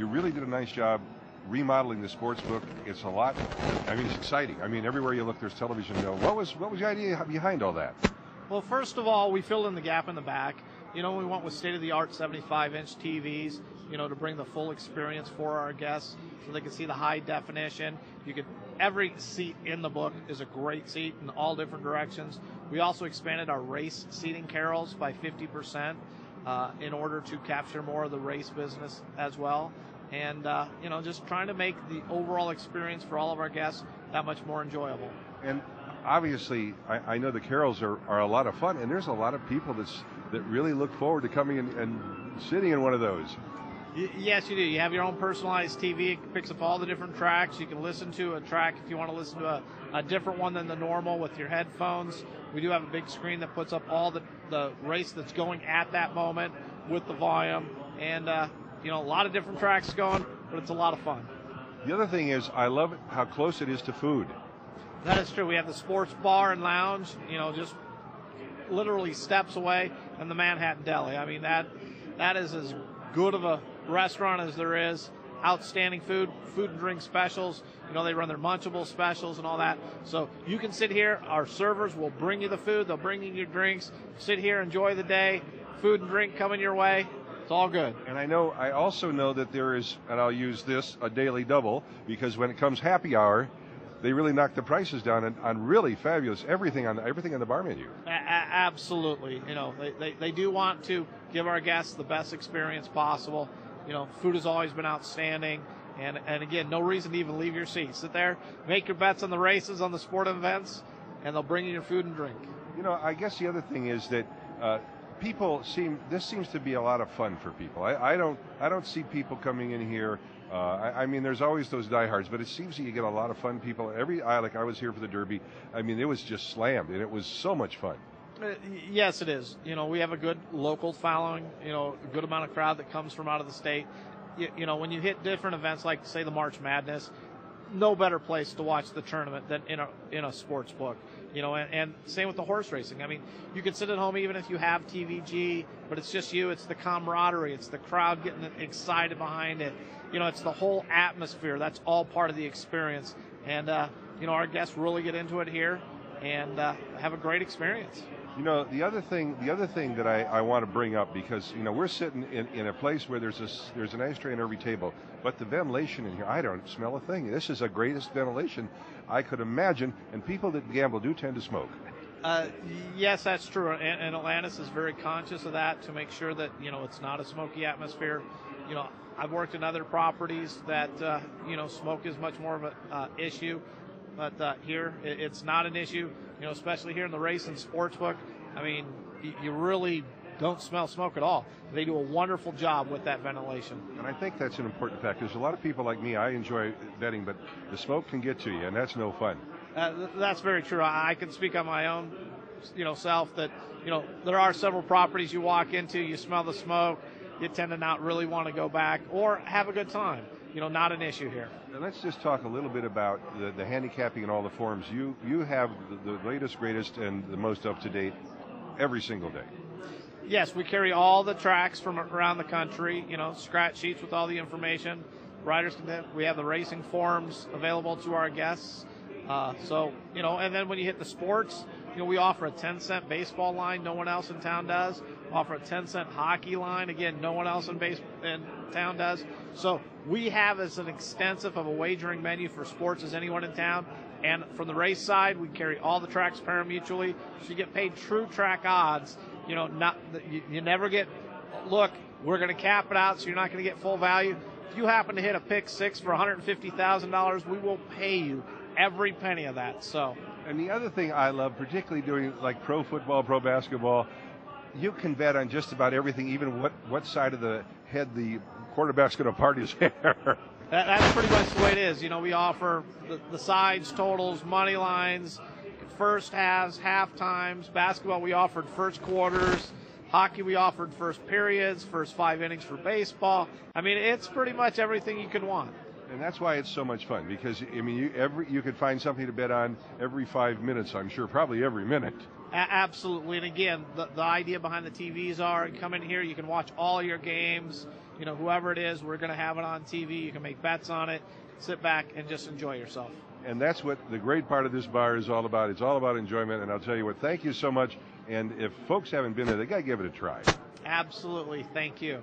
you really did a nice job remodeling the sports book. It's a lot. I mean, it's exciting. I mean, everywhere you look, there's television. What was the idea behind all that? Well, first of all, we filled in the gap in the back. We went with state-of-the-art 75-inch TVs, to bring the full experience for our guests so they can see the high definition. Every seat in the book is a great seat in all different directions. We also expanded our race seating carols by 50% in order to capture more of the race business as well. And, just trying to make the overall experience for all of our guests that much more enjoyable. And obviously, I know the carols are a lot of fun, and there's a lot of people that really look forward to coming in and sitting in one of those. Yes, you do. You have your own personalized TV. It picks up all the different tracks. You can listen to a track if you want to listen to a different one than the normal with your headphones. We do have a big screen that puts up all the race that's going at that moment with the volume. And, a lot of different tracks going, but it's a lot of fun. The other thing is, I love how close it is to food. That is true. We have the sports bar and lounge, just literally steps away, and the Manhattan Deli. I mean, that is as good of a restaurant as there is. Outstanding food and drink specials. They run their Munchable specials and all that. So you can sit here. Our servers will bring you the food. They'll bring you your drinks. Sit here, enjoy the day. Food and drink coming your way. It's all good. And I also know that there is, and I'll use this, a daily double, because when it comes happy hour, they really knock the prices down on really fabulous everything on the bar menu. Absolutely. They do want to give our guests the best experience possible. Food has always been outstanding. And again, no reason to even leave your seat. Sit there, make your bets on the races, on the sporting events, and they'll bring you your food and drink. I guess the other thing is that this seems to be a lot of fun for people. I don't see people coming in here. I mean, there's always those diehards, but it seems that you get a lot of fun people. Like I was here for the Derby. I mean, it was just slammed, and it was so much fun. Yes, it is. We have a good local following, a good amount of crowd that comes from out of the state. When you hit different events like, say, the March Madness, no better place to watch the tournament than in a sports book. And same with the horse racing. I mean, you can sit at home even if you have TVG, but it's just you. It's the camaraderie. It's the crowd getting excited behind it. It's the whole atmosphere. That's all part of the experience. And, our guests really get into it here and have a great experience. The other thing that I want to bring up, because, we're sitting in a place where there's an ashtray on every table, but the ventilation in here, I don't smell a thing. This is the greatest ventilation I could imagine, and people that gamble do tend to smoke. Yes, that's true, and Atlantis is very conscious of that to make sure that, it's not a smoky atmosphere. I've worked in other properties that, smoke is much more of an issue, but here it's not an issue, especially here in the race and sports book. I mean, you really don't smell smoke at all. They do a wonderful job with that ventilation. And I think that's an important fact. There's a lot of people like me, I enjoy betting, but the smoke can get to you, and that's no fun. That's very true. I can speak on my own, self that, there are several properties you walk into, you smell the smoke, you tend to not really want to go back or have a good time. Not an issue here. And let's just talk a little bit about the handicapping and all the forms. You have the latest, greatest, and the most up-to-date every single day. Yes, we carry all the tracks from around the country, scratch sheets with all the information. Riders we have the racing forms available to our guests. And then when you hit the sports, we offer a 10-cent baseball line. No one else in town does. Offer a 10-cent hockey line. Again, no one else in town does. So we have as an extensive of a wagering menu for sports as anyone in town. And from the race side, we carry all the tracks pari-mutually. So you get paid true track odds. You never get, look, we're going to cap it out, so you're not going to get full value. If you happen to hit a pick six for $150,000, we will pay you every penny of that. So. And the other thing I love, particularly doing like pro football, pro basketball, you can bet on just about everything, even what side of the head the quarterback's going to part his hair. That's pretty much the way it is. We offer the sides, totals, money lines, first halves, half times. Basketball, we offered first quarters. Hockey, we offered first periods, first 5 innings for baseball. I mean, it's pretty much everything you could want. And that's why it's so much fun, because, I mean, you could find something to bet on every 5 minutes, I'm sure, probably every minute. Absolutely. And again, the idea behind the TVs are, come in here, you can watch all your games. You know, whoever it is, we're going to have it on TV. You can make bets on it, sit back, and just enjoy yourself. And that's what the great part of this bar is all about. It's all about enjoyment. And I'll tell you what, thank you so much. And if folks haven't been there, they got to give it a try. Absolutely. Thank you.